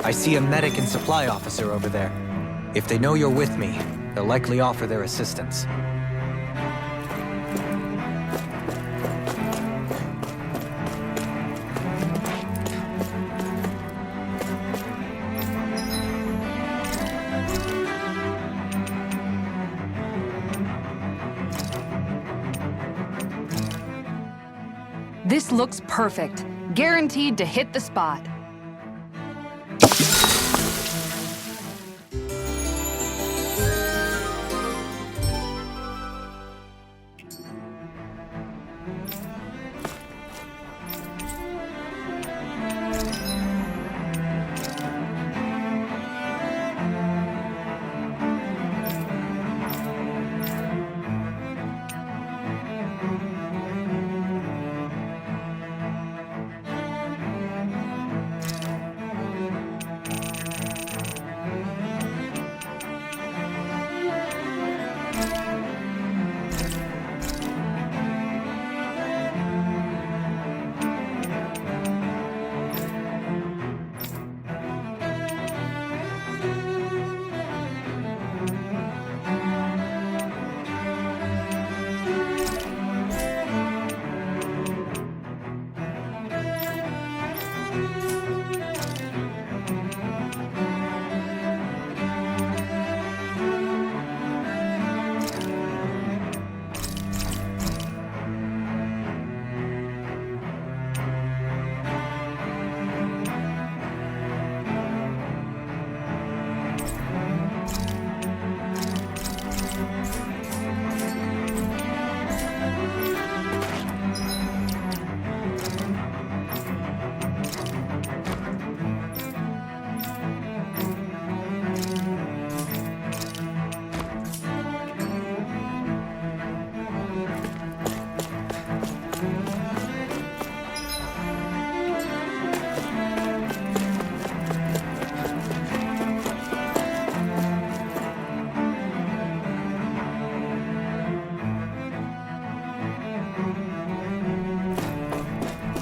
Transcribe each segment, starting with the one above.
I see a medic and supply officer over there. If they know you're with me, they'll likely offer their assistance. This looks perfect. Guaranteed to hit the spot.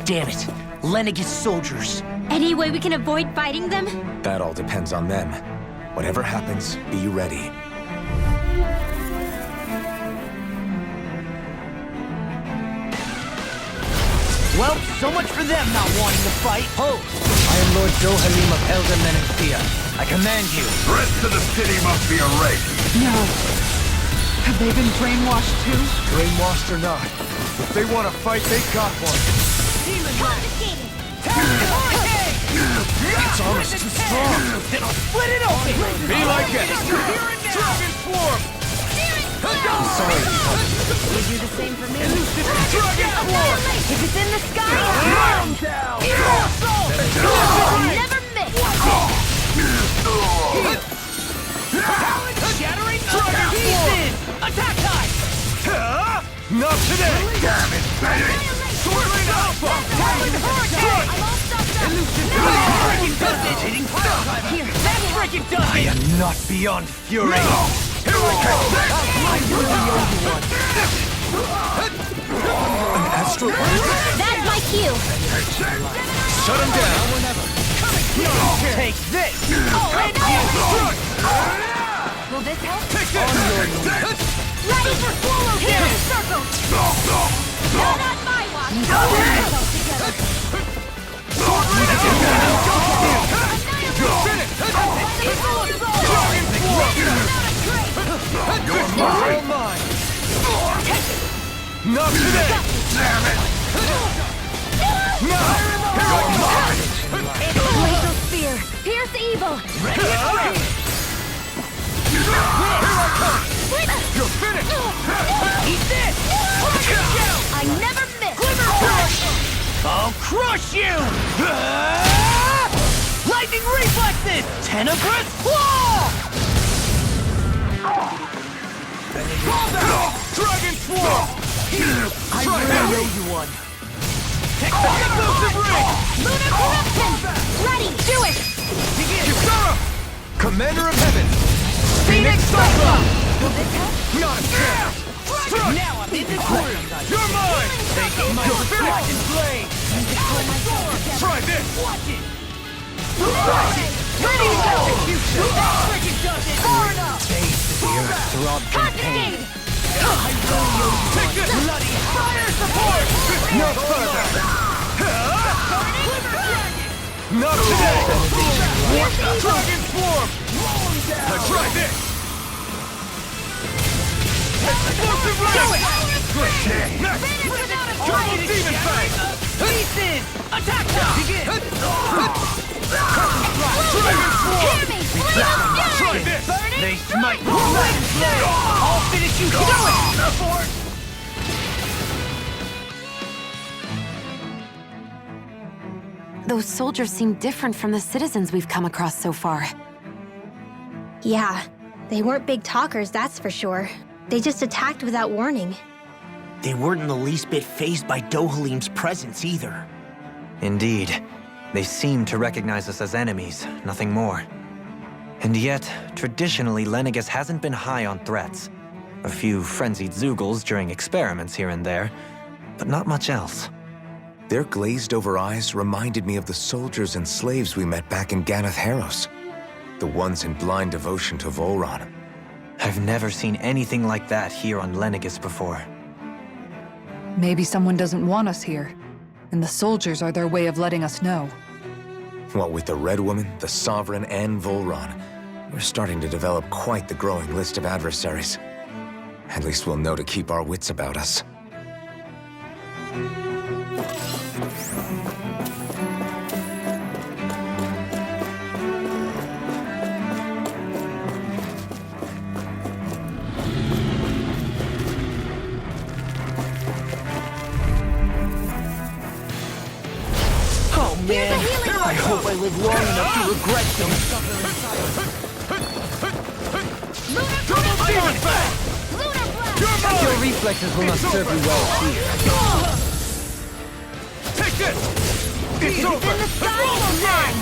Damn it! Lenniget's soldiers! Any way we can avoid fighting them? That all depends on them. Whatever happens, be ready. Well, so much for them not wanting to fight! Ho! I am Lord Dohalim of Elden and Thea. I command you. The rest of the city must be erased. No. Have they been brainwashed too? Brainwashed or not, if they want to fight, they got one. Confiscated! Its armor's too strong. Then I'll split it open! Be like it. Dragon Swarm! I'm sorry. You do the same for me. Dragon Swarm! If it's in the sky, Knock 'em down! Never miss! Shattering Dragon pieces! Attack time! Not today! Damn it, Betty! Swirling Alpha! Whirling Hurricane! Freaking does it! Hitting pile driver! Here, that freaking does I it! am not beyond fury. Here we go! An astral blast? That's my cue! Shut him down! Take this! Oh, and will this help? ready for swallow here! Circle! Not on my watch! You're mine! Not today! Damn it! No! You're mine! Glacial Spear! Pierce evil! You're finished! Eat this! I never miss! I'll crush you! Lightning reflexes! Tenebrous claw! Dragon Swarm! I really owe you one. Explosive ring! Lunar corruption! Ready! Do it! Kisara! Commander of Heaven! Phoenix Cyclone! Not a chance! Strike! Now I'm in this room! You're mine! Taking my You're finished! dragon blade! Try this! Watch it! Far enough! The earth throbbed in pain. Take this! Bloody fire support! No further! Not today! Dragon Swarm! Try this! Explosive Ray! Double Demon Fang! Pieces! Attack them! Begin! Dragon Swarm! Try this! They smite! I'll finish you! Do it! Those soldiers seem different from the citizens we've come across so far. Yeah, they weren't big talkers, that's for sure. They just attacked without warning. They weren't in the least bit fazed by Dohalim's presence either. Indeed. They seem to recognize us as enemies, nothing more. And yet, traditionally, Lenegis hasn't been high on threats. A few frenzied Zeugles during experiments here and there, but not much else. Their glazed-over eyes reminded me of the soldiers and slaves we met back in Ganath Haros. The ones in blind devotion to Volron. I've never seen anything like that here on Lenegis before. Maybe someone doesn't want us here, and the soldiers are their way of letting us know. What with the Red Woman, the Sovereign, and Volron, we're starting to develop quite the growing list of adversaries. At least we'll know to keep our wits about us. Oh man, I hope I live long enough to regret them. Double Demon Fang! Your reflexes will not serve you well here. Take this! It's over! In the sky, Renan!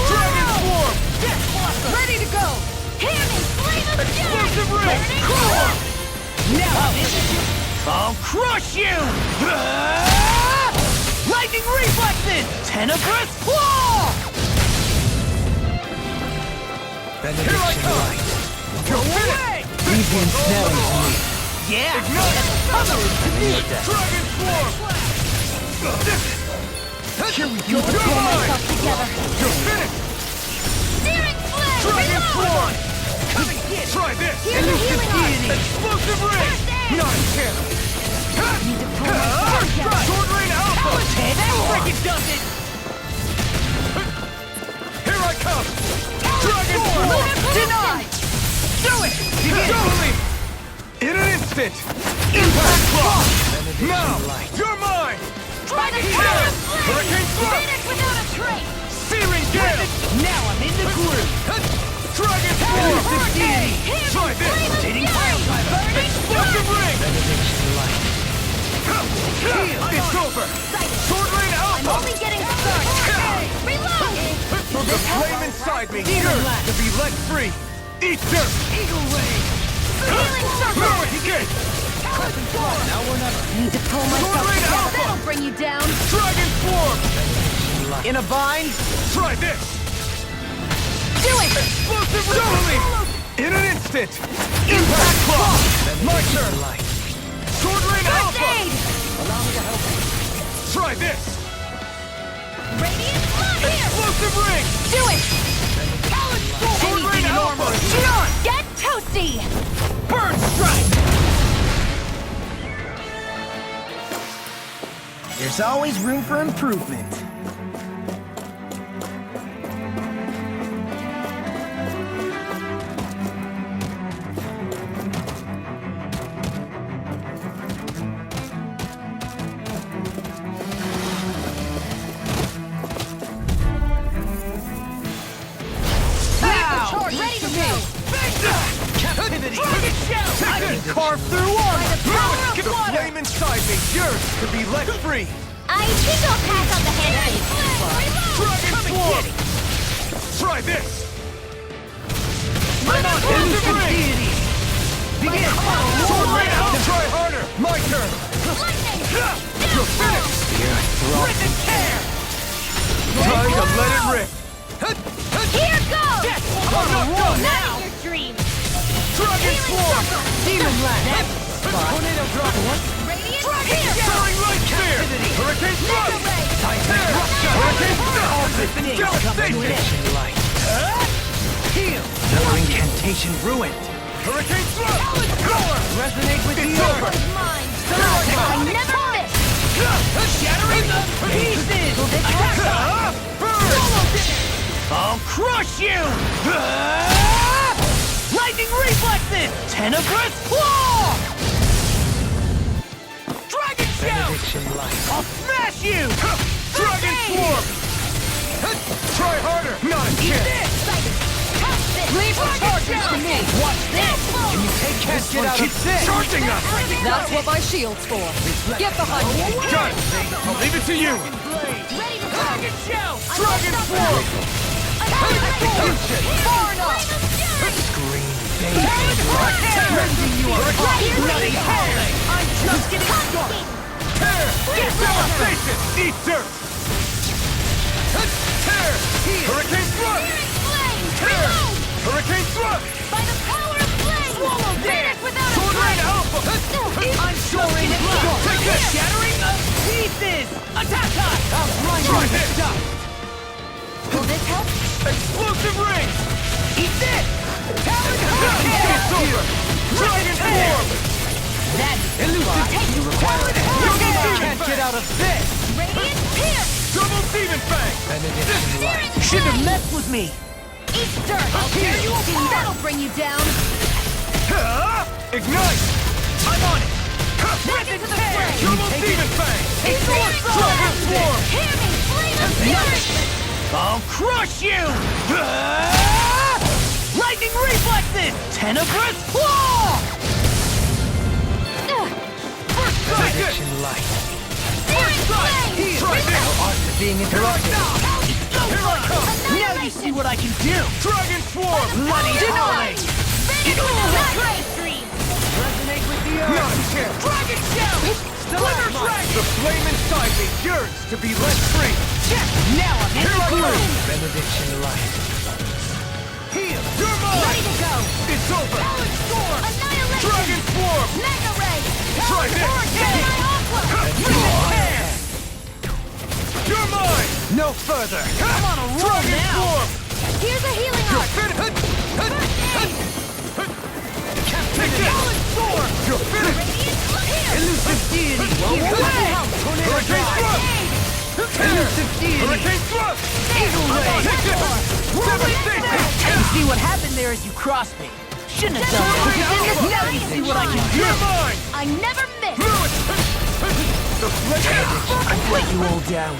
Dragon Swarm! Ready to go! Hear me, flame of Explosive Ray! Now, I'll crush you! Lightning reflexes! Tenebrous claw! Here I come! You're finished! Leave the ensnaring to me. Yeah! Ignite! Dragon Swarm! Here we go! You're mine! together! You're finished! Searing flame! Dragon Reload! Swarm! Try this! Here's the healing arm! Explosive Ray! Not a chance! Need to pull myself together! Sword Rain Alpha! Freaking does it! Here I come! Dragon Swarm! Denied! Do it! Totally! In an instant! Impact Claw! Now! You're mine! Try the power of flame! Hurricane Thrust! Finish without a trace! Searing Gale! Now I'm in the groove! Dragon Power Swarm! of deity! Try this! Rotating fire driver! Explosive Ring! It's over! Sword Rain I'm Alpha! only getting started! Reload! The flame inside me! Dirt to be let free! Eat dirt! Eagle ray! Healing circle! Now escape! Now or never! Need to pull myself Sword Rain together! Alpha! That'll bring you down! Dragon Swarm! In a bind? Try this! Do it! Explosive Totally! In an instant! Impact Claw! My turn! Sword Rain First Alpha! aid! Try this! Radiant flood here! Explosive Ring! Do it! Sword Rain Alpha! Shionne! Get toasty! Bird strike! There's always room for improvement. Ready to go! Captivity! Take this! Carve through armor! Get the flame inside me! Yours to be let free! I think I'll pass on the handbrake. Dragon Swarm! Try this! I'm on Explosive Ring! deity! Begin! Sword Rain Alpha! Try harder! My turn! Lightning! You're finished! Rip and tear! Time to let it rip! Here goes! Dragon Swarm! Demon Land! Tornado Drop! Radiant Dragon Spear! Soaring Light Spear! Hurricane Thrust! There! Hurricane Thrust! Devastation! Heal! Another incantation ruined! Hurricane Thrust! Power! Resonate with It's the over! earth! Mine! I never miss! Shattering the pieces! Attack! Burn! I'll crush you! Lightning reflexes! Tenebrous claw! Dragon shout! I'll smash you! Dragon Swarm! Try harder! Not a chance! Leave the charges to me! Watch this! Can you take This get one out of keeps this? charging us! That's what my shield's for. Get behind me! Got it! I'll leave it to you! Ready to go! Dragon shout! Dragon Swarm! Execution! Far enough! Scream, baby! Rending you apart! Bloody howling! I'm just getting started! Tear! Devastation! Eat dirt! Tear! Hurricane Thrust! Tear! Hurricane Thrust! By the power of flame! Swallow Finish without a Tornado trace! Alpha! I'm soaring it! Take this! Shattering of pieces! Attack us! I'll grind Try you to this! dust! Will this help? Explosive Ring! Eat this! Talon It's Hurricane! over! Dragon Swarm! That elusive you require it! You can't get out of this! Radiant Pierce! Double Demon Fang! Searing Shouldn't have Flame! messed with me! Eat dirt! I'll tear you apart! That'll bring you down! Ignite! I'm on it! Back into the fray! Double Demon Fang! Dragon Swarm! Hear me! Flame of fury! I'll crush you! Lightning reflexes! Tenebrous claw! Take it! Light. Searing Flame! Try this! Art of being interrupted. Here I come! Now you see what I can do! Dragon Swarm! Bloody howling! Ray Stream! Resonate with the Not earth! a chance! Dragon shout! Deliver dragon! The flame inside me yearns to be let free! Now I'm in Here the I groove! come! Benediction light. Heal! You're mine! Ready to go! It's over! Solid Storm! Annihilation! Dragon Swarm! Mega Ray! Try this! Gemini Aqua! You're mine! No further! I'm on a roll Dragon now! Swarm! Here's a healing You're art! finished! Take this! Sword! You're finished! Radiant Pierce! Elusive deity! Tornado Hurricane drive! Thrust! Elusive deity! Hurricane Thrust! Eagle ray! Take this! Devastation! You see what happened there as you crossed me? Shouldn't have done that! Now you see what I can do! You're mine! I never miss! The flame! I let you all down.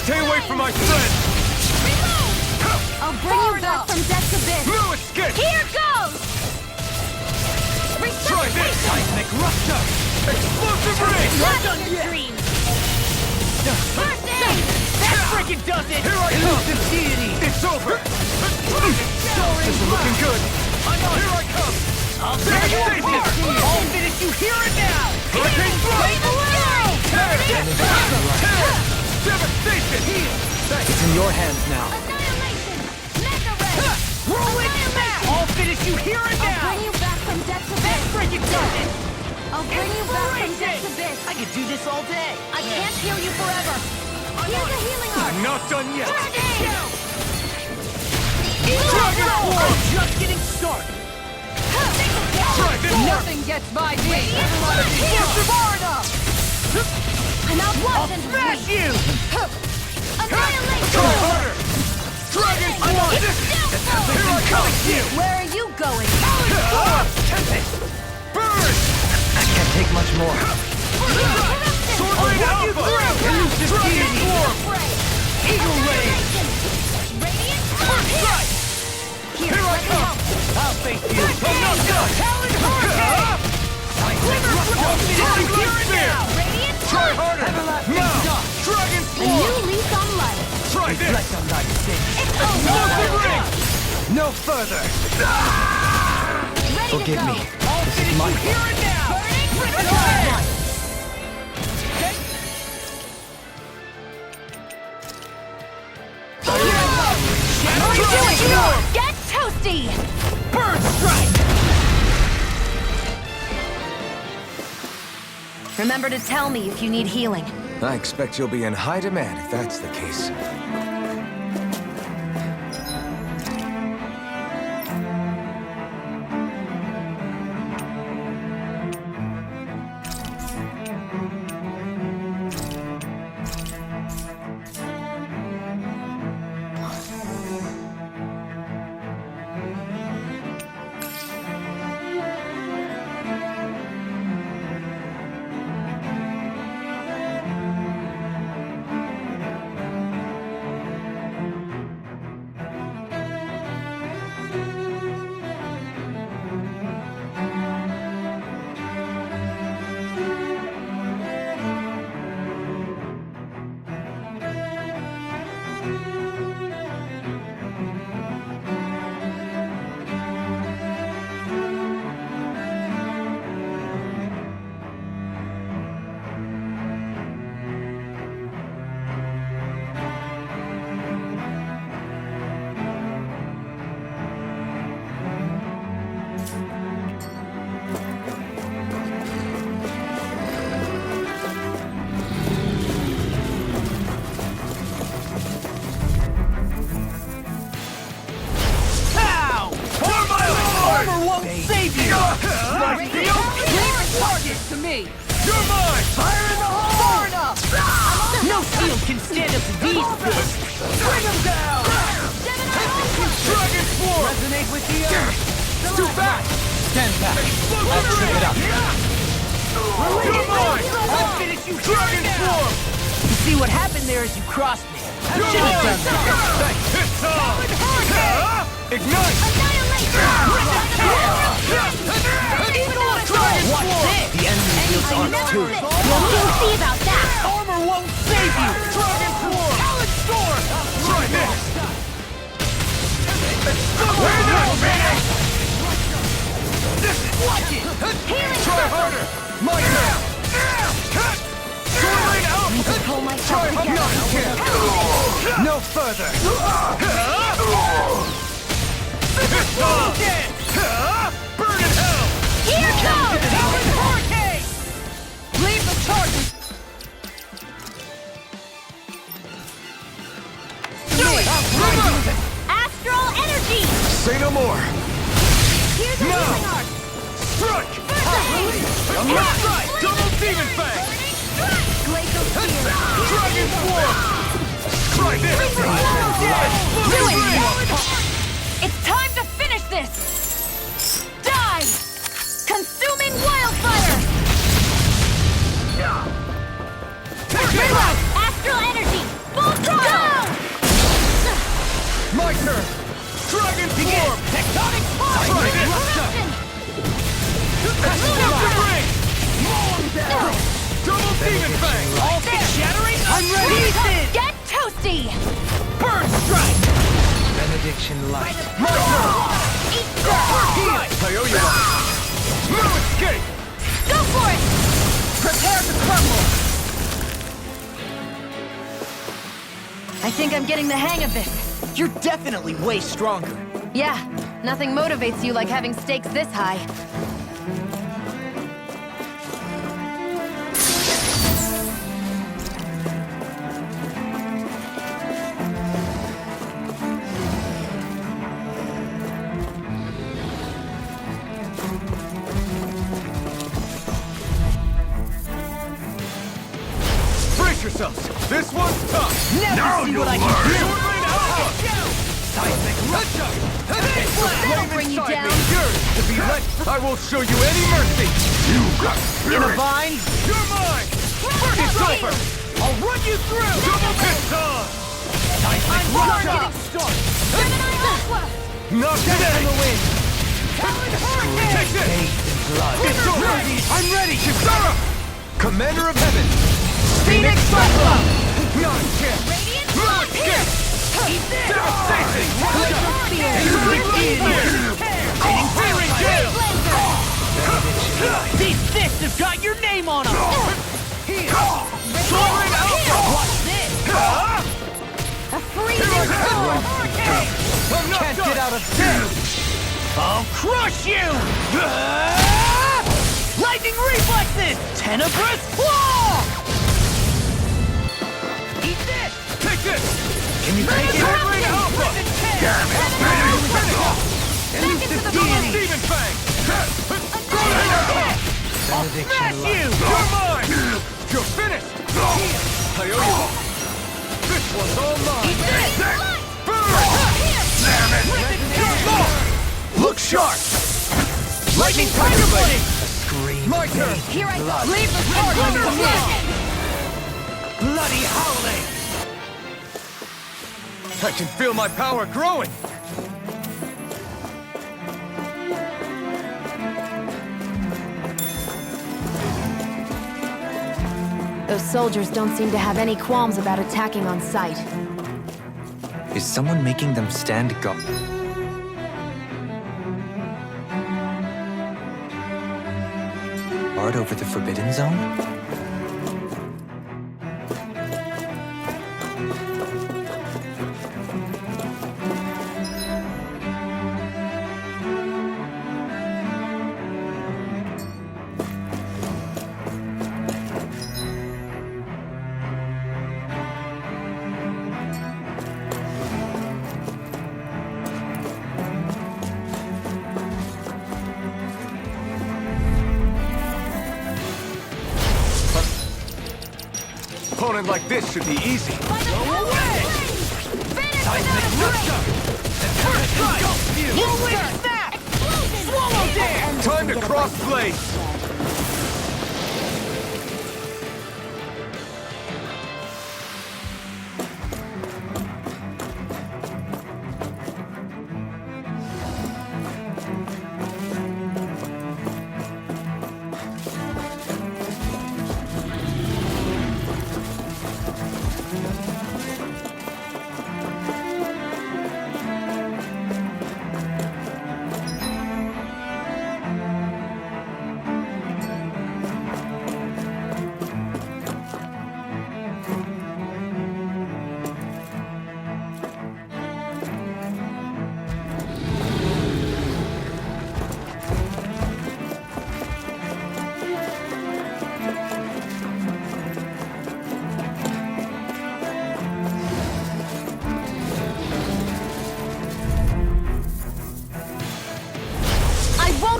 Stay away from my friend! I'll bring you back from death's abyss! No escape! Here goes! Try this! Seismic rupture! Explosive Ring! Not on your dreams! First aid! That frickin' does it! Here I come! Elusive deity! It's over! This is looking good! Here I come! I'll tear you apart! I'll finish you here and now! Hurricane Thrust! Tear! Tear! Devastation! It's in your hands now. Annihilation! Mega Ray! Roll it smash! I'll finish you here and I'll now! bring you back from death's That abyss! frickin' does it! I'll bring you back from Inspiration! death's abyss! I could do this all day. I can't heal you forever! Here's a healing art! I'm not done yet! Dragon Swarm! I'm just getting started. Try this! Nothing gets by me! Far enough! I'm out I'll once and smash you! Annihilation! Try harder! Dragon Swarm! Here I come! Where are you going? Burn! I can't take much more. Sword Rain Alpha! Elusive Dragon deity! Swarm! Eagle ray! Radiant First strike! Here I come! I'll face you! I'm not done! Talon Hurricane! Soaring Light Spear! Radiant Try harder! Now! Dragon A Swarm! new leaf on life. Try this! Reflect on thy sins. It's Explosive over. Ring! No further! Ready Forgive to go. me. This is my Here and now. Burning fire! What are you doing? Get toasty. Bird strike! Remember to tell me if you need healing. I expect you'll be in high demand if that's the case. To me! You're mine! Fire in the hole! Far enough! No shield can stand up to these fists! Bring them down! Dragon Swarm! Resonate with the earth! Too fast! Stand back! I'll trip it up! You're mine! I'll finish you! Dragon Swarm! You see what happened there as you crossed me? I You're should have mine! done that! It's on! Ignite! Watch this! The enemy feels arms too. We'll see about that. Armor won't save you! Dragon Swarm! Talon Storm! Try this! Where now, man? Watch it! Try harder! My turn! Soaring out! Pull myself Try together. No further! Burn in hell! Here goes! Hurricane! Leave the charges! Do it! Astral energy! Say no more! Here's a No! healing arc! Strike! Strike! Double Demon Fang! Glacial spear! Dragon Swarm! Try this! Do it! It's time to finish this! Die! Consuming wildfire! Reload! Astral energy! Full throttle! My turn! Dragon Swarm! Tectonic Try force! this! Double Demon Fang! All shattering! I'm ready! Get toasty! Burn strike! Benediction light! My turn! Eat that! I owe you one! No escape! Go for it! Prepare to crumble! I think I'm getting the hang of this. You're definitely way stronger. Yeah, nothing motivates you like having stakes this high. Brace yourselves! This one's tough! Never see what I can do! Seismic Headshot! That'll bring you down. Yours to be let! I won't show you any mercy! You got In a vine, You're mine! It's over! I'll run you through! Double Piston! I'm Watch getting out! started! Knock it in the wind! Take this! It's over! I'm ready! Kisara! Commander of Heaven! Phoenix Cyclone! Not a chance! Radiant No escape! Eat this! Devastation! Clearing gale! These fists have got your name on them! Soaring Alpha! Watch this! A freezing storm! I'm not Can't done. get out of bed! I'll crush you! Lightning Lightning reflexes! Tenebrous claw! Eat this! Take this! Can you take it? Alpha! Damn it, Elusive Double deity! Demon Fang! I'll smash you! You're mine! You're finished! I owe you. This one's all mine! Eat this! damn it! Look sharp! Lightning Tiger Blade! Scream. My turn! Here I go! Leave the target to me! Bloody howling! I can feel my power growing! Those soldiers don't seem to have any qualms about attacking on sight. Is someone making them stand guard? Guard over the Forbidden Zone? Opponent like this should be easy. Time to cross blades!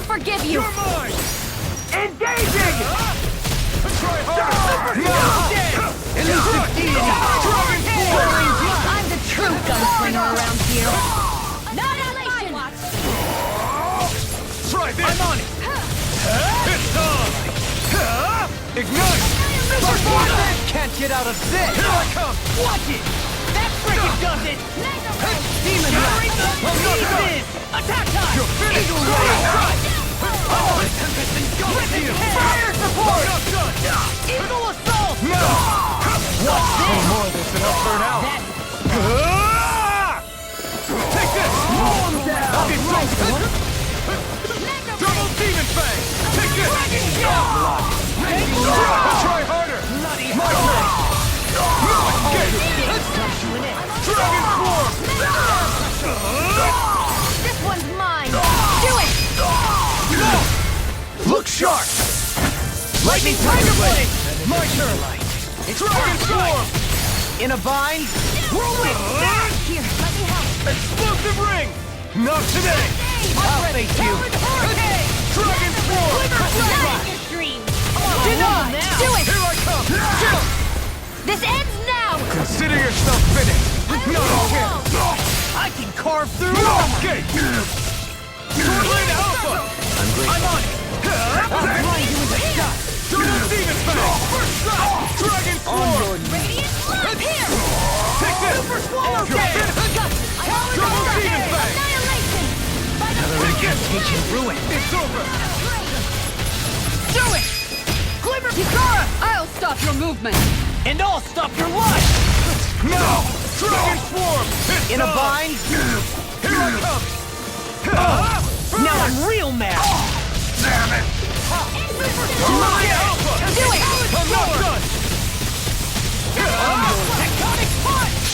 Forgive you! You're mine! Engaging! Try harder! Elusive deity! I'm the true gunslinger around here. Annihilation! Try this! I'm on it! It's on! Ignite! Can't get out of this! Here I come! Watch it! That frickin' does it! Demon Blast! Pieces! Attack time! You're finished! Eagle Ray! Fire support! Eagle assault! No! What's No this? more of this and I'll burn out! Take this! I'll get something! Double Demon Fang! Take this! Try harder! My turn! No escape! Dragon Swarm! This one's mine! Do it! Look sharp! Lightning Tiger Blade! My turn! Dragon Swarm! In a bind? Whirlwind! Here, let me help! Explosive Ring! Not today! I'll face you! Dragon Swarm! Deny! Do it! Here I come! Chill! This ends now! Consider yourself finished! Not a chance! I can carve through! No escape! Tormented Alpha! I'm on it! I'll blind you with a shot! Double Demon Fang! First strike! Dragon Swarm! Here! Take this! Super Swallow You're Day! finished! Double Demon Fang! Annihilation! By the Incantation ruin! It's over! Do it! Glimmer Kikara! I'll stop your movement! And I'll stop your life! No! Dragon Swarm! It's In a on! bind? Here I come! Now I'm real mad! Damn it! My Alpha! Do it! I'm not done! Tectonic punch!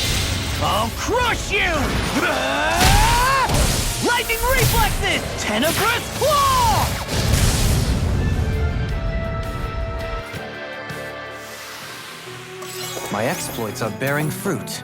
I'll crush you! Lightning reflexes! Tenebrous claw! My exploits are bearing fruit.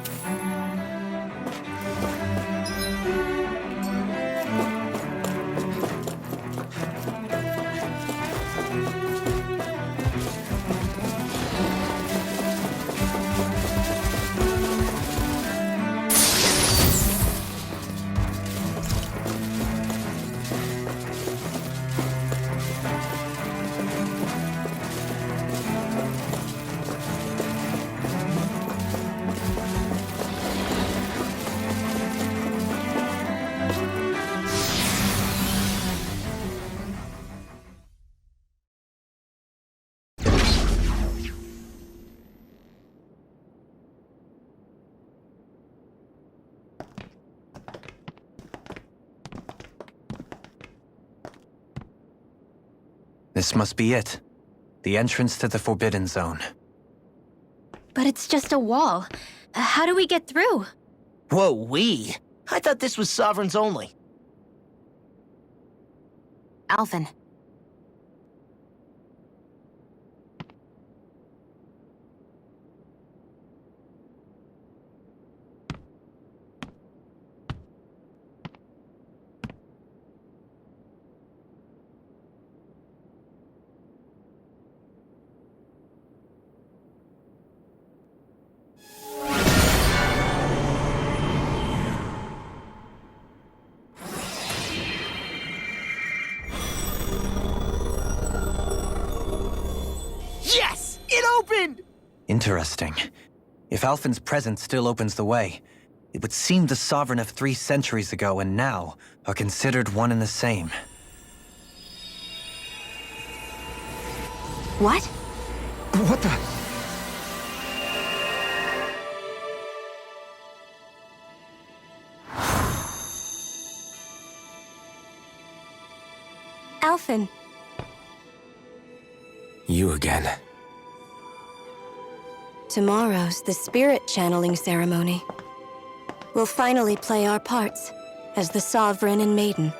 This must be it. The entrance to the Forbidden Zone. But it's just a wall. How do we get through? Whoa, we? I thought this was Sovereigns only. Alphen. Yes! It opened! Interesting. If Alphen's presence still opens the way, it would seem the Sovereign of 3 centuries ago and now are considered one and the same. What? What the? Alphen. You again. Tomorrow's the spirit channeling ceremony. We'll finally play our parts as the Sovereign and Maiden.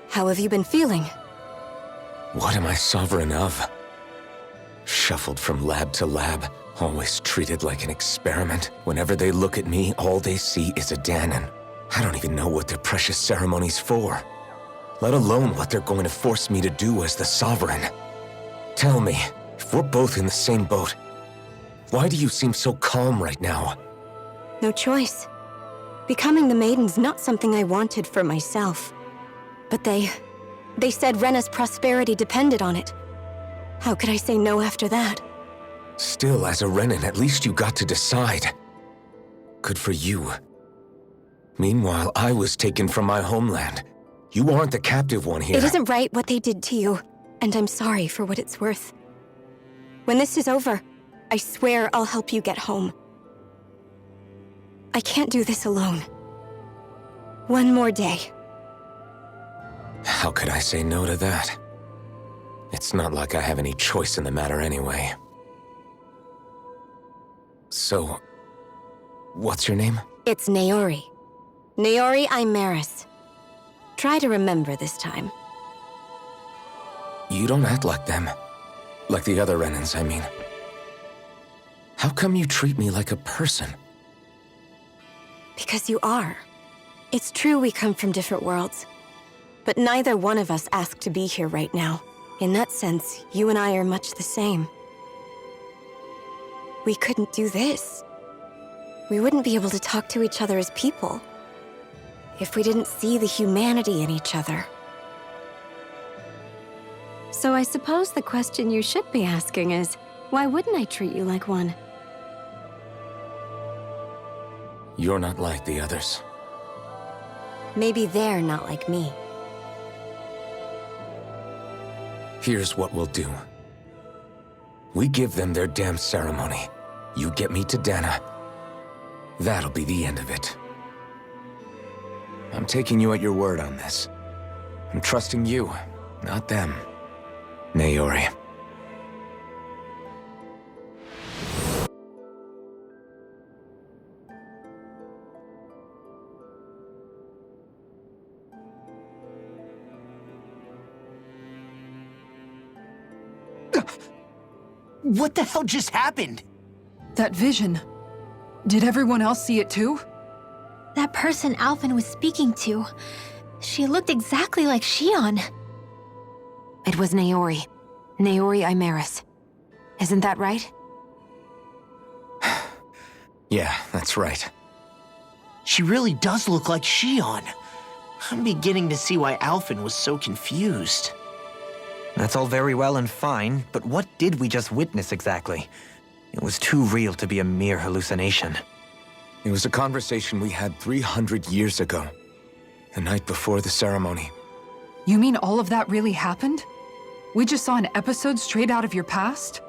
How have you been feeling? What am I sovereign of? Shuffled from lab to lab, always treated like an experiment. Whenever they look at me, all they see is a Dahnan. I don't even know what their precious ceremony's for, let alone what they're going to force me to do as the Sovereign. Tell me, if we're both in the same boat, why do you seem so calm right now? No choice. Becoming the Maiden's not something I wanted for myself. But they said Rena's prosperity depended on it. How could I say no after that? Still, as a Renan, at least you got to decide. Good for you. Meanwhile, I was taken from my homeland. You aren't the captive one here. It isn't right what they did to you, and I'm sorry for what it's worth. When this is over, I swear I'll help you get home. I can't do this alone. One more day. How could I say no to that? It's not like I have any choice in the matter anyway. So, what's your name? It's Naori. Naori Imaris. Try to remember this time. You don't act like them. Like the other Renans, I mean. How come you treat me like a person? Because you are. It's true we come from different worlds. But neither one of us asked to be here right now. In that sense, you and I are much the same. We couldn't do this. We wouldn't be able to talk to each other as people if we didn't see the humanity in each other. So I suppose the question you should be asking is, why wouldn't I treat you like one? You're not like the others. Maybe they're not like me. Here's what we'll do. We give them their damn ceremony. You get me to Dahna. That'll be the end of it. I'm taking you at your word on this. I'm trusting you, not them. Naori. What the hell just happened? That vision. Did everyone else see it too? That person Alphen was speaking to, she looked exactly like Shionne. It was Naori. Naori Imaris. Isn't that right? Yeah, that's right. She really does look like Shionne. I'm beginning to see why Alphen was so confused. That's all very well and fine, but what did we just witness exactly? It was too real to be a mere hallucination. It was a conversation we had 300 years ago. The night before the ceremony. You mean all of that really happened? We just saw an episode straight out of your past?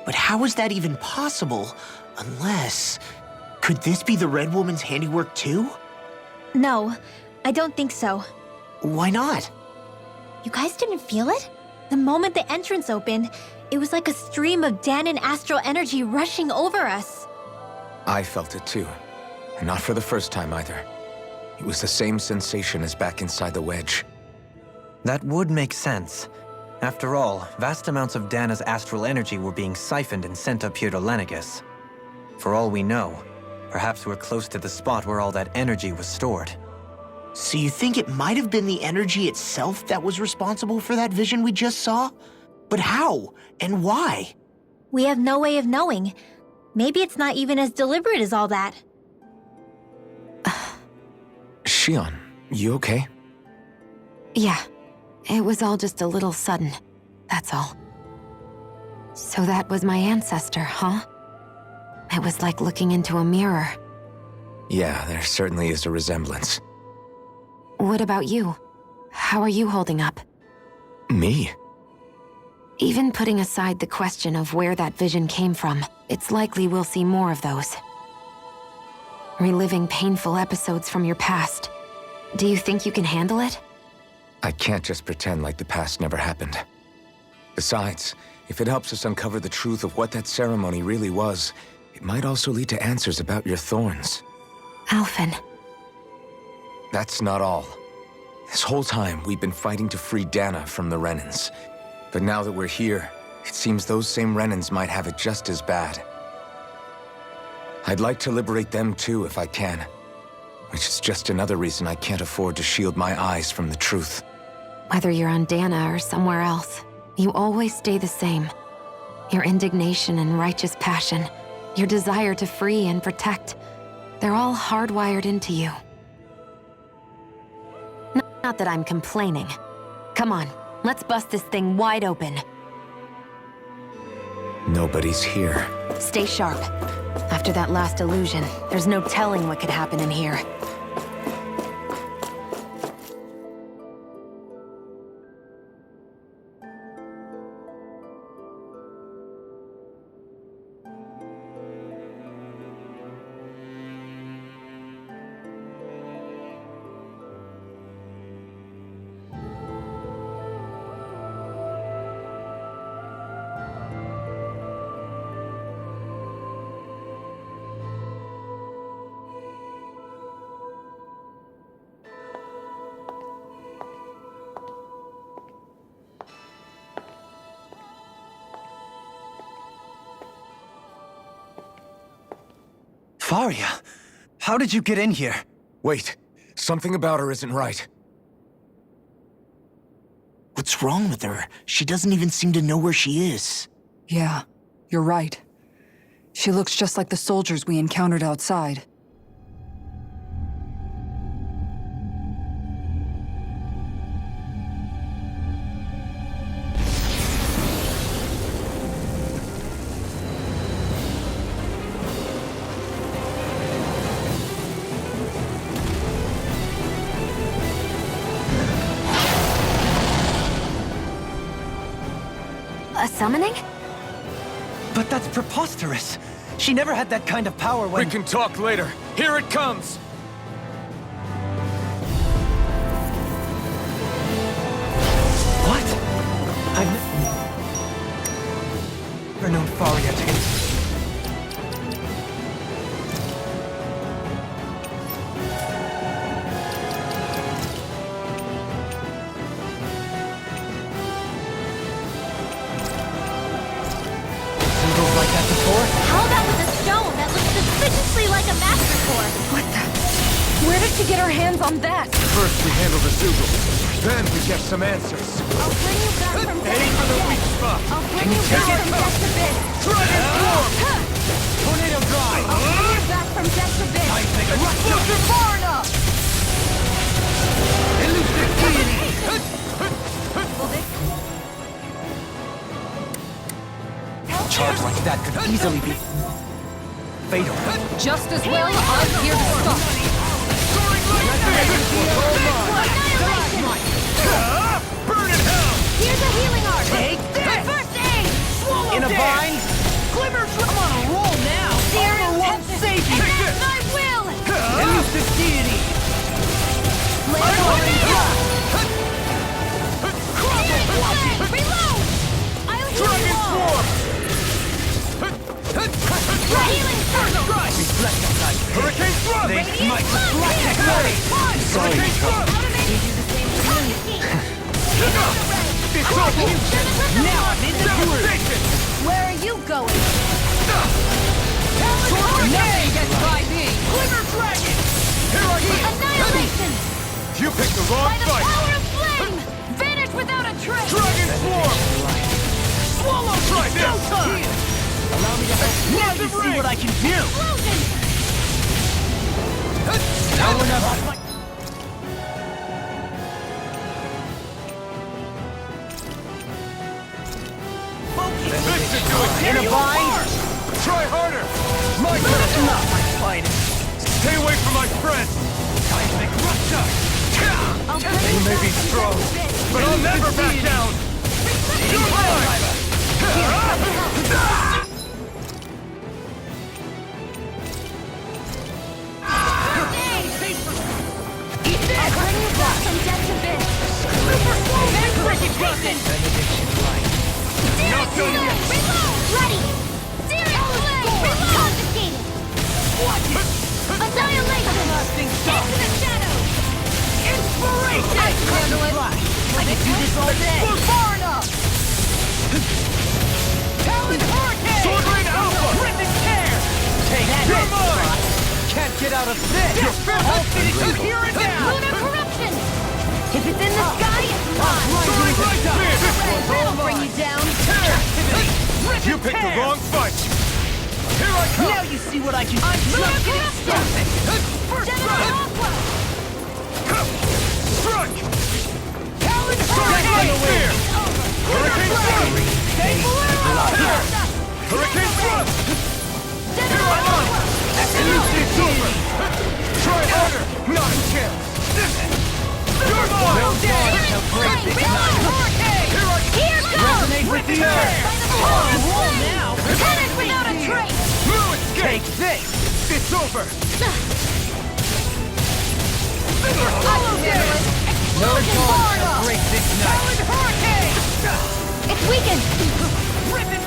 But how is that even possible? Unless... Could this be the Red Woman's handiwork too? No, I don't think so. Why not? You guys didn't feel it? The moment the entrance opened, it was like a stream of Dahnan astral energy rushing over us. I felt it too. And not for the first time either. It was the same sensation as back inside the wedge. That would make sense. After all, vast amounts of Dahna's astral energy were being siphoned and sent up here to Lenegus. For all we know, perhaps we're close to the spot where all that energy was stored. So you think it might have been the energy itself that was responsible for that vision we just saw? But how? And why? We have no way of knowing. Maybe it's not even as deliberate as all that. Shionne, you okay? Yeah. It was all just a little sudden. That's all. So that was my ancestor, huh? It was like looking into a mirror. Yeah, there certainly is a resemblance. What about you? How are you holding up? Me? Even putting aside the question of where that vision came from, it's likely we'll see more of those. Reliving painful episodes from your past. Do you think you can handle it? I can't just pretend like the past never happened. Besides, if it helps us uncover the truth of what that ceremony really was, it might also lead to answers about your thorns. Alphen. That's not all. This whole time, we've been fighting to free Dahna from the Renans. But now that we're here, it seems those same Renans might have it just as bad. I'd like to liberate them too if I can. Which is just another reason I can't afford to shield my eyes from the truth. Whether you're on Dahna or somewhere else, you always stay the same. Your indignation and righteous passion, your desire to free and protect, they're all hardwired into you. Not that I'm complaining. Come on, let's bust this thing wide open. Nobody's here. Stay sharp. After that last illusion, there's no telling what could happen in here. Faria, how did you get in here? Wait, something about her isn't right. What's wrong with her? She doesn't even seem to know where she is. Yeah, you're right. She looks just like the soldiers we encountered outside. A summoning? But that's preposterous. She never had that kind of power when— We can talk later. Here it comes! What? I've never known Faria to— Symbols like that before? like a mastercore. What the? Where did she get her hands on that? First we handle the Zoogle, then we get some answers. I'll bring you back from death Aim to for the bit. weak spot. I'll bring you back from death to bit. Dragon Storm! Tornado Drive! I'll bring you back from death to bit. Explosive far enough! Elusive deity! Charge like that could easily be fatal. Just as well, I'm here to stop. Soaring burn in hell! Here's a healing art. Take this! First aid. In a bind? Glimmer, I'm on a roll now! Searing Armor won't tempest. save you! And that's my will. Elusive deity! Searing flame. Reload. I'll heal Dragon you all. Swarm! Healing circle. Reflect on that. Hurricane Thrust! They Radiant might flood reflect here. that way! Hurricane Thrust! You do the same to me. It's over! Now I'm in the groove! Devastation! Where are you going? Nothing gets by me! Glimmer Dragon! Here I come! Annihilation. You picked the wrong By the fight! power of flame. Vanish without a trace. Dragon Swarm! Swallow! Try this! Allow me to help. Now you see what I can do! Explosion. Now we're not... This should do it! In a bind? Try harder! My Not turn! my finest! Stay away from my friends! Seismic rupture! I'll bring You you may back be from strong, death to bit. but I'll never back down! You're mine! Eat this! I'll bring you back from death to bit. Not done yet! Reload! Ready! Searing flame! Reload! Confiscated! Annihilation! Into the shadows! Inspiration! I can handle it! I can do this all day! We're far enough! Talon Hurricane! Sword Rain Alpha! Rhythmic tear! Take that! You're mine! Can't get out of this! I'll finish you here and now! Lunar corruption! If it's in the sky, it's mine! Soaring Light Spear! That'll bring you down! You picked the wrong fight! Here I come! Now you see what I can do! I'm just getting started! First Gemini strike! Aqua! Strike! Talon Light Spear! Hurricane Thrust! Hurricane Thrust! Here I am! Elusive over! Try harder! Not a chance! You're mine! Here goes! Resonate with the earth! By the power of Roll flame! now! Vanish without a trace! No escape! Take this! It's over! I will handle it! No Explosion dawn far shall enough! break this night! Hurricane! It's weakened!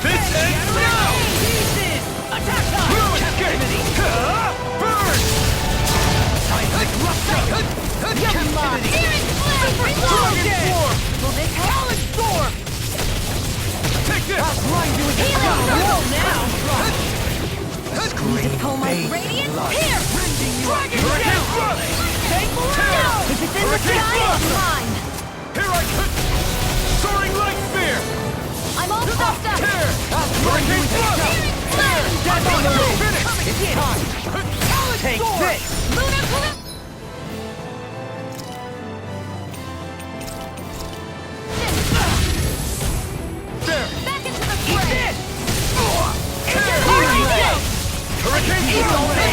This ends now! Pieces! Attack time! No escape! Burn! Seismic rupture! Captivity! Searing flame! Reload! Dragon Swarm! Will this help? Talon storm! Take this! I'll grind you into Healing stone! circle. Roll now! Pull my radiant here! Dragon Hurricane Thrust! If it's in the sky, it's mine! Here I come! Soaring Light Spear! I'm all puffed up! Hurricane Thrust! Flame! That's on the way! Finish! It's time! Take this! Lunar corruption! There! Back into the fray! Hurricane Thrust!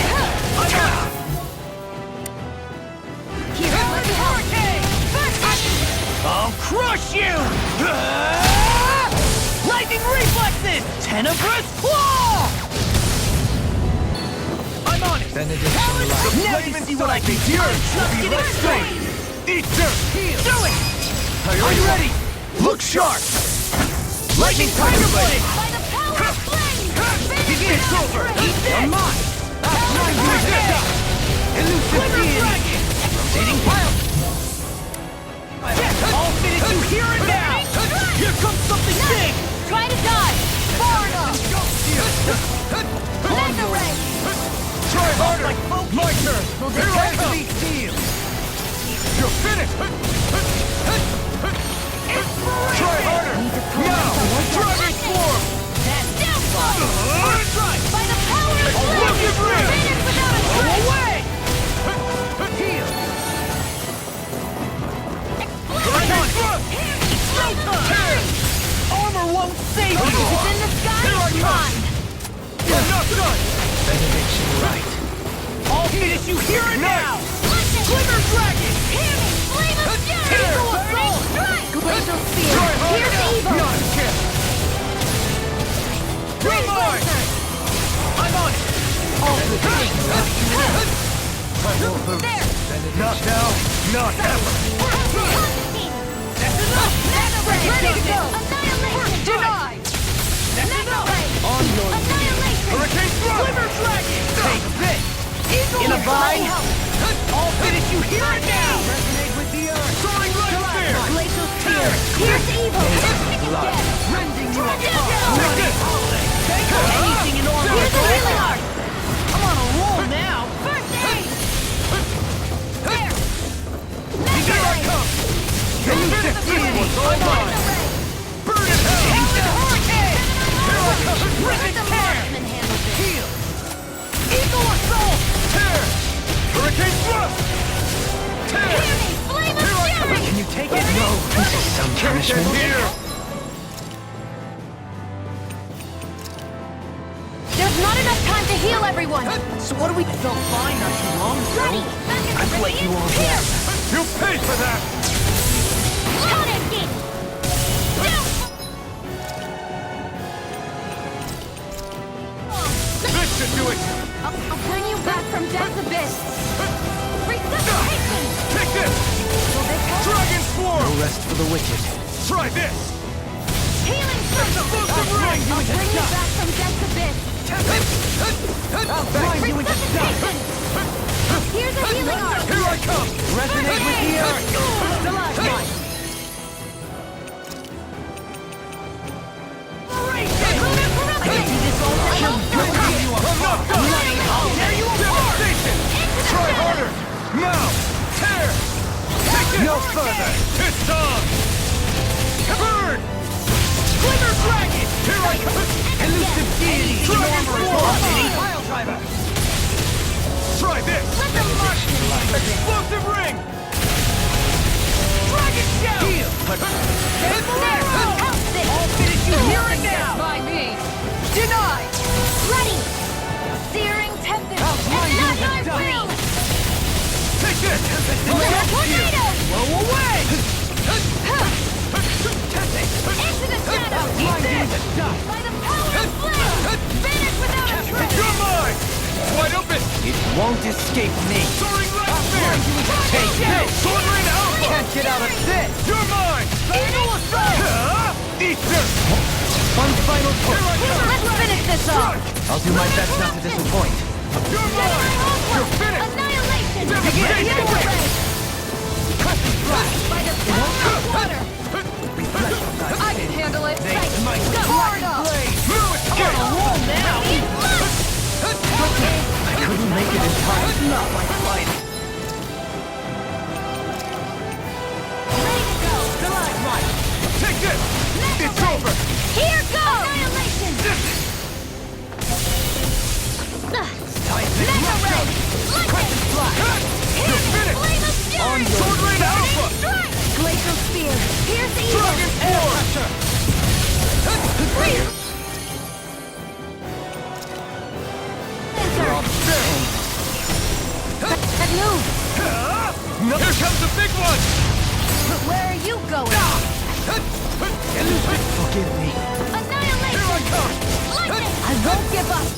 Here, let me help! First action! I'll crush you! Lightning reflexes! Tenebrous claw! I'm on it! Now you see what I can do! Just get it straight! Eat dirt! Do it! Are you ready? Look sharp! Lightning Tiger Blade! By the power of flame! Begin! It's over! Eat this! I'm mine! I'll grind you into dust! Elusive deity! Rotating pile! Yes! I'll finish you here and now! Here comes something big! Try to dodge! Far enough! On Laser ray! Try harder! Will this have to be sealed? You're finished! Try harder! Now! Dragon form! First strike! By the power of Explosive ring! finish without a trace! Away! Heal! Dragon thrust! Armor won't save you! If it's in the sky, Here I it's come! mine! You're not done! Benediction right. I'll finish you here and now! Glimmer dragon! Hear me! Flame of fury! Eagle assault! Strike! Glacial spear! Try harder! Here's evil! Not a chance! You're mine! I'm on it! All the things left you in. I won't lose. There! Not now, not ever! That's enough! Ready to go! Annihilation! Denied! That's enough! On your Annihilation! Hurricane thrust! Glimmer dragon! Take this! Eagle In a bind? I'll finish you here and now! Resonate with the earth! Soaring light spear! Glacial spear! Here's evil! Blood! Rending you Take apart! this! Anything in order! Here's the healing art! I'm on a roll now! First aid! There! Here I come! Can you succeed? I'm mine! Burn in hell! Hurricane! Here I come! Let the marksman handle this! Heal! Eagle assault! Tear! Hurricane thrust! Tear! Hear me! Flame of Here I come! fury! Can you take it? No! This is some punishment. Here! There's not enough time to heal everyone! So what do we... I felt fine not too long ago. Ready! I've let you all Here! You pay for that! Tormented! This should do it! I'll bring you back from death's abyss! Resuscitation! Take this! Dragon swarm! No rest for the wicked. Try this! Healing circle! Explosive ring! I'll bring you back from death's abyss! I'll grind you into dust! Here's a healing art! Here I come! Resonate with the earth! Stalagmite! I can do this all day! I'm not done! I'll tear you apart! Devastation! Try harder! Now! Tear! Take it! No further! It's on! Burn! Glimmer dragon! Here I come! Elusive deity! Dragon form! Pile driver! Try this! Explosive ring! Dragon shell! Heal! I'll finish you here and now! By me! Denied! Ready! Searing tempest! I'll grind you Not into my dust! will! Take this! Tornado! Blow away! Into the shadows! Grind you into dust! By the power of flame! Finish without a trace! You're mine! Wide open! It won't escape me. Soaring light spear! Take this! Sword rain alpha! Can't get out of this! You're mine! Eagle assault! Eat this! One final Here push. I come! Let's finish this off! I'll do my best not to disappoint. You're mine! You're finished! Annihilation! Devastation! By the power of water! I can handle it! Might Hard up! Now it's I'm on a roll now! I couldn't make it in time. Not like fighting! Ready to go! Stalagmite! Take this! It's over! Here goes! Annihilation! Mega ray! Crescent flash! You're finished! Flame of fury! Sword rain alpha! Strike! Glacial spear! Here's the evil! Dragon form! Freeze! Have moved! Here comes the big one! Where are you going? Forgive me. Annihilation! Here I come! Lightning! I won't give up!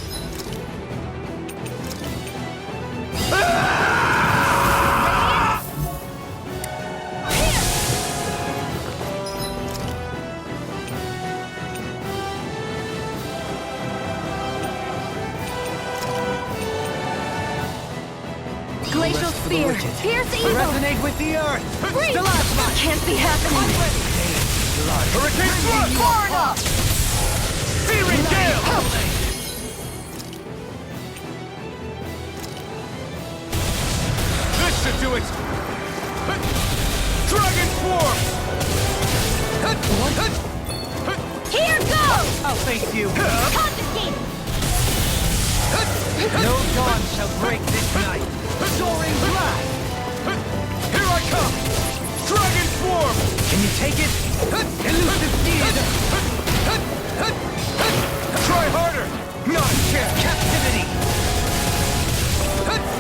Glacial spear! Pierce evil! Resonate with the earth! Freeze! Stalagmite! Can't be happening! Hurricane thrust! Far enough! Searing gale! should do it! Dragon Swarm! Here goes! I'll face you. Confiscate! No dawn shall break this night. Soaring blast! Here I come! Dragon Swarm! Can you take it? Elusive steed! Try harder! Not a chance! Captivity!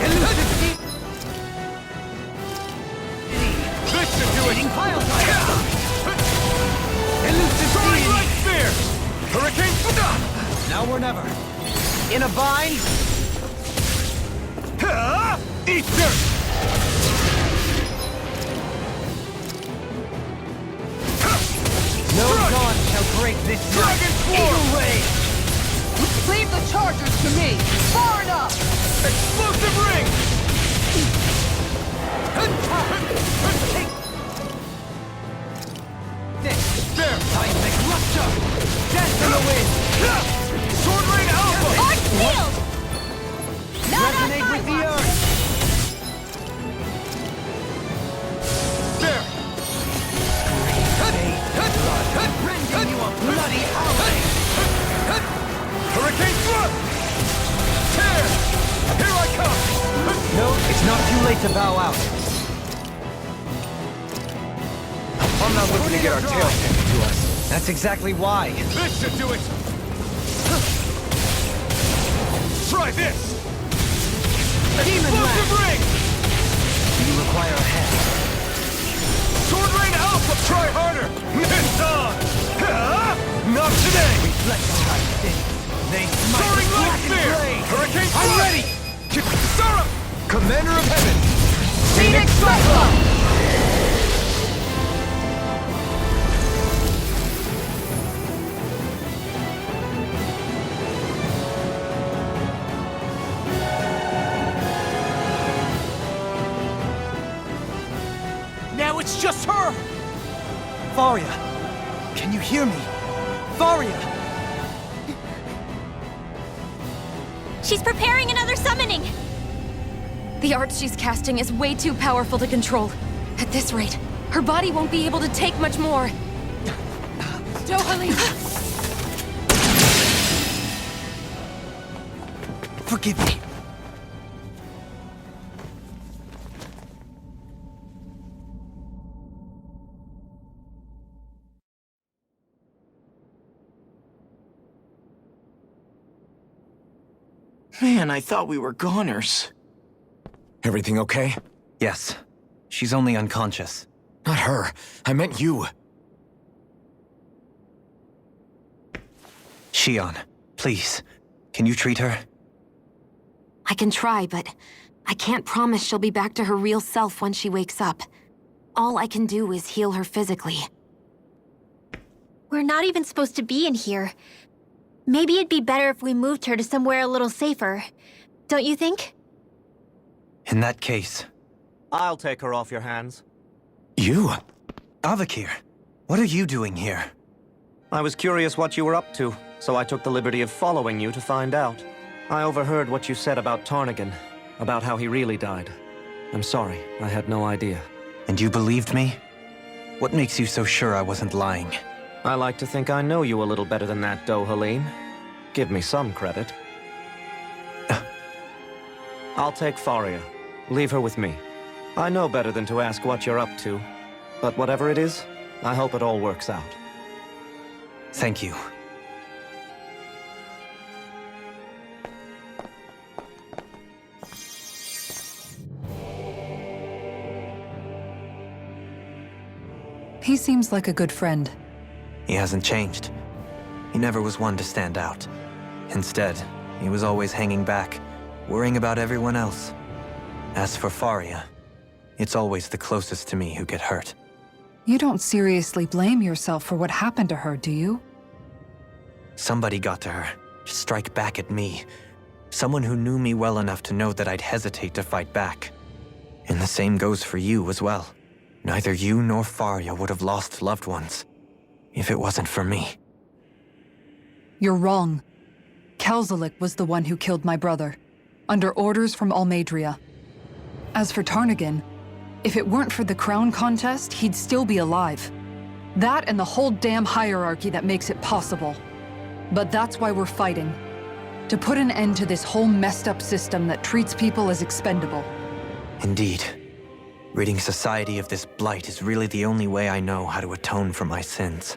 Elusive steed! This should do it! Pile driver! Elusive Soaring steed! Light Spear! Hurricane Stop! Now or never. In a bind? Eat dirt! No dawn shall break this Dragon night. Swarm! Eagle Ray! Leave the chargers to me! Far enough! Explosive Ring! This! There! Seismic rupture! Death in the wind! Sword Rain Alpha! Arch field! Resonate with the earth! There! Rending you a bloody howling! Hurricane Thrust! Tear! Here I come! No, it's not too late to bow out. I'm not looking to get our tails handed to us. That's exactly why. This should do it! Try this! Demon Explosive Blast! Ring! You require a hand. Sword Rain Alpha! Try harder! Miss on! Not today! Reflection by sting. They smite Soaring with Light black and Spear! gray. Hurricane I'm Thrust! ready! Sarah! Commander of Heaven! Phoenix Cyclone! Now it's just her! Faria! Can you hear me? Faria! She's preparing another summoning! The art she's casting is way too powerful to control. At this rate, her body won't be able to take much more. Dohalim! Forgive me. Man, I thought we were goners. Everything okay? Yes. She's only unconscious. Not her. I meant you. Shionne, please. Can you treat her? I can try, but I can't promise she'll be back to her real self when she wakes up. All I can do is heal her physically. We're not even supposed to be in here. Maybe it'd be better if we moved her to somewhere a little safer. Don't you think? In that case... I'll take her off your hands. You? Avakir, what are you doing here? I was curious what you were up to, so I took the liberty of following you to find out. I overheard what you said about Tarnagin, about how he really died. I'm sorry, I had no idea. And you believed me? What makes you so sure I wasn't lying? I like to think I know you a little better than that, Dohalim. Give me some credit. I'll take Faria. Leave her with me. I know better than to ask what you're up to. But whatever it is, I hope it all works out. Thank you. He seems like a good friend. He hasn't changed. He never was one to stand out. Instead, he was always hanging back, worrying about everyone else. As for Faria, it's always the closest to me who get hurt. You don't seriously blame yourself for what happened to her, do you? Somebody got to her, to strike back at me. Someone who knew me well enough to know that I'd hesitate to fight back. And the same goes for you as well. Neither you nor Faria would have lost loved ones, if it wasn't for me. You're wrong. Kelzelik was the one who killed my brother, under orders from Almadria. As for Tarnagin, If it weren't for the crown contest, he'd still be alive. That and the whole damn hierarchy that makes it possible. But that's why we're fighting. To put an end to this whole messed up system that treats people as expendable. Indeed. Ridding society of this blight is really the only way I know how to atone for my sins.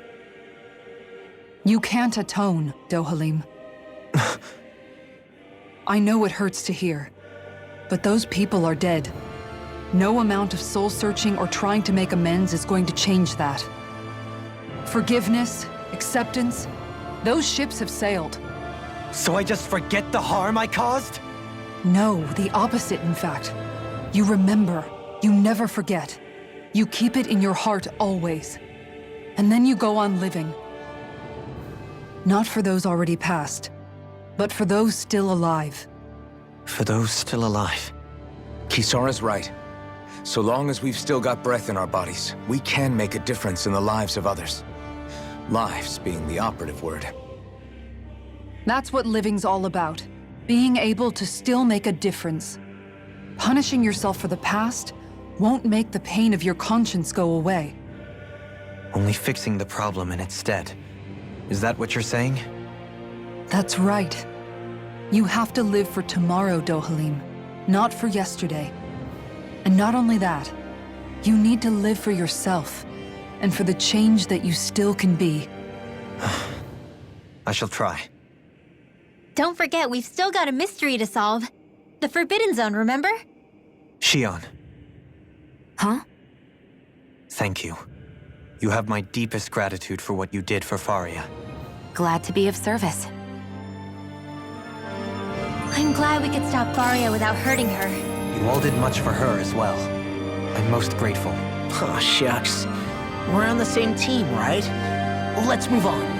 You can't atone, Dohalim. I know it hurts to hear, but those people are dead. No amount of soul-searching or trying to make amends is going to change that. Forgiveness, acceptance, those ships have sailed. So I just forget the harm I caused? No, the opposite, in fact. You remember. You never forget. You keep it in your heart always. And then you go on living. Not for those already past, but for those still alive. For those still alive. Kisara's right. So long as we've still got breath in our bodies, we can make a difference in the lives of others. Lives being the operative word. That's what living's all about. Being able to still make a difference. Punishing yourself for the past won't make the pain of your conscience go away. Only fixing the problem in its stead. Is that what you're saying? That's right. You have to live for tomorrow, Dohalim, not for yesterday. And not only that, you need to live for yourself, and for the change that you still can be. I shall try. Don't forget, we've still got a mystery to solve. The Forbidden Zone, remember? Shionne. Huh? Thank you. You have my deepest gratitude for what you did for Faria. Glad to be of service. I'm glad we could stop Faria without hurting her. You all did much for her as well. I'm most grateful. Oh, shucks. We're on the same team, right? Let's move on.